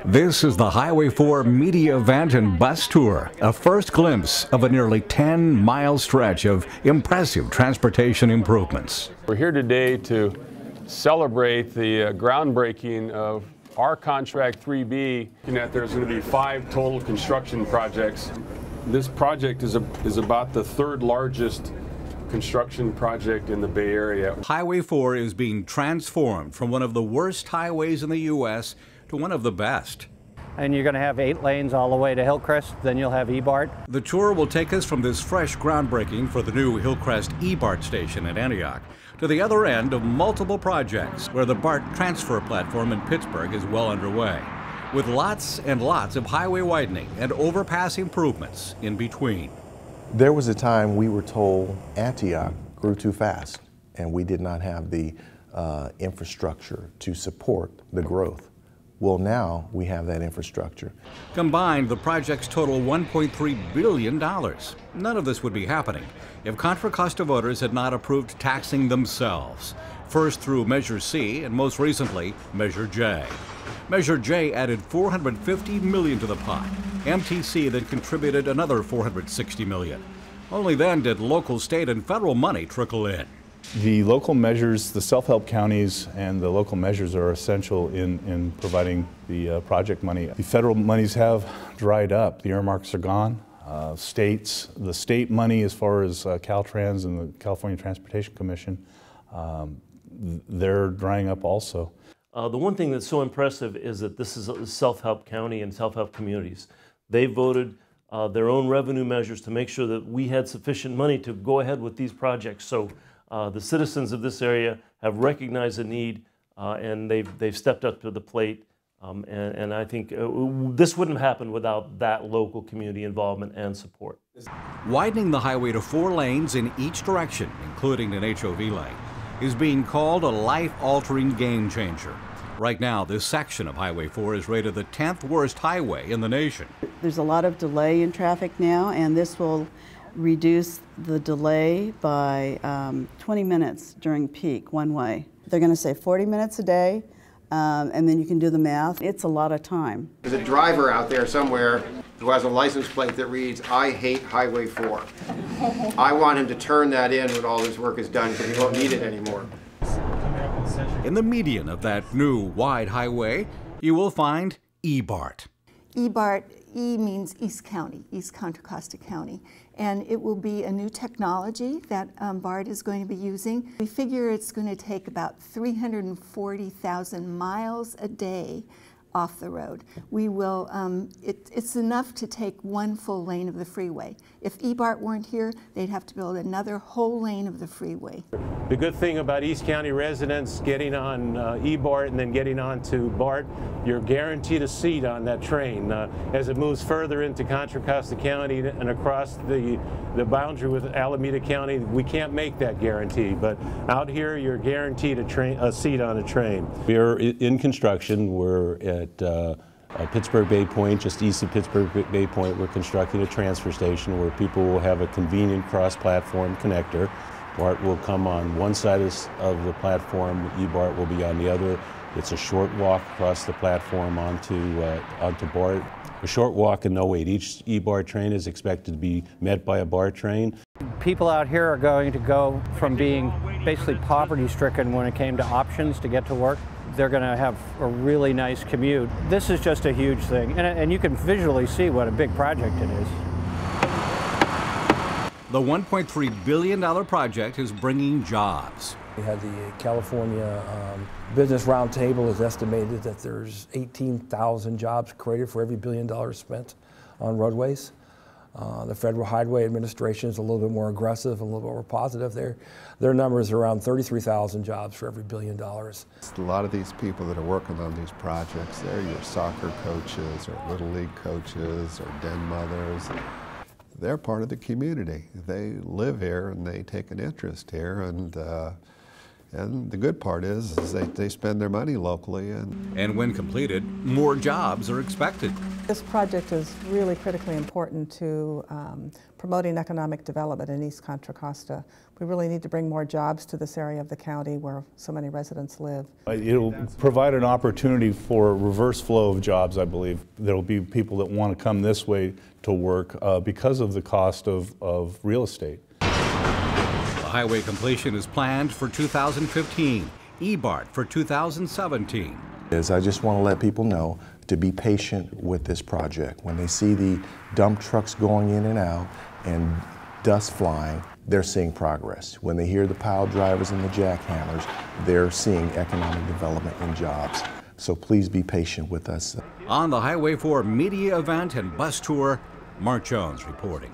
This is the Highway 4 media event and bus tour, a first glimpse of a nearly 10-mile stretch of impressive transportation improvements. We're here today to celebrate the groundbreaking of our Contract 3B, and that there's going to be 5 total construction projects. This project is about the 3rd largest construction project in the Bay Area. Highway 4 is being transformed from one of the worst highways in the U.S. to one of the best. And you're going to have 8 lanes all the way to Hillcrest, then you'll have E-BART. The tour will take us from this fresh groundbreaking for the new Hillcrest E-BART station at Antioch to the other end of multiple projects where the BART transfer platform in Pittsburgh is well underway, with lots and lots of highway widening and overpass improvements in between. There was a time we were told Antioch grew too fast and we did not have the infrastructure to support the growth. Well, now we have that infrastructure. Combined, the projects total $1.3 billion. None of this would be happening if Contra Costa voters had not approved taxing themselves, first through Measure C and most recently, Measure J. Measure J added $450 million to the pot. MTC then contributed another $460 million. Only then did local, state, and federal money trickle in. The local measures, the self-help counties and the local measures are essential in providing the project money. The federal monies have dried up. The earmarks are gone. The state money as far as Caltrans and the California Transportation Commission, they're drying up also. The one thing that's so impressive is that this is a self-help county and self-help communities. They voted their own revenue measures to make sure that we had sufficient money to go ahead with these projects. So the citizens of this area have recognized the need and they've stepped up to the plate. And I think this wouldn't happen without that local community involvement and support. Widening the highway to 4 lanes in each direction, including an HOV lane, is being called a life-altering game changer. Right now, this section of Highway 4 is rated the 10th worst highway in the nation. There's a lot of delay in traffic now, and this will reduce the delay by 20 minutes during peak one way. They're going to say 40 minutes a day, and then you can do the math. It's a lot of time. There's a driver out there somewhere who has a license plate that reads, "I hate Highway 4." I want him to turn that in when all this work is done because he won't need it anymore. In the median of that new wide highway, you will find E-BART. E-BART, E means East County, East Contra Costa County, and it will be a new technology that BART is going to be using. We figure it's going to take about 340,000 miles a day off the road. We will, it's enough to take 1 full lane of the freeway. If E-BART weren't here, they'd have to build another whole lane of the freeway. The good thing about East County residents getting on E-BART and then getting on to BART, you're guaranteed a seat on that train. As it moves further into Contra Costa County and across the boundary with Alameda County, we can't make that guarantee, but out here you're guaranteed a seat on a train. We're in construction. We're at Pittsburgh Bay Point, just east of Pittsburgh Bay Point. We're constructing a transfer station where people will have a convenient cross-platform connector. BART will come on one side of the platform, E-BART will be on the other. It's a short walk across the platform onto BART. A short walk and no wait. Each E-BART train is expected to be met by a BART train. People out here are going to go from being basically poverty-stricken when it came to options to get to work. They're going to have a really nice commute. This is just a huge thing, and you can visually see what a big project it is. The $1.3 billion project is bringing jobs. We had the California Business Roundtable has estimated that there's 18,000 jobs created for every $1 billion spent on roadways. The Federal Highway Administration is a little bit more aggressive, a little bit more positive. Their numbers are around 33,000 jobs for every $1 billion. A lot of these people that are working on these projects, they're your soccer coaches or Little League coaches or den mothers. They're part of the community. They live here and they take an interest here, and And the good part is they spend their money locally. And when completed, more jobs are expected. This project is really critically important to promoting economic development in East Contra Costa. We really need to bring more jobs to this area of the county where so many residents live. It'll provide an opportunity for a reverse flow of jobs, I believe. There will be people that want to come this way to work because of the cost of real estate. The highway completion is planned for 2015, EBART for 2017. I just want to let people know to be patient with this project. When they see the dump trucks going in and out and dust flying, they're seeing progress. When they hear the pile drivers and the jackhammers, they're seeing economic development and jobs. So please be patient with us. On the Highway 4 media event and bus tour, Mark Jones reporting.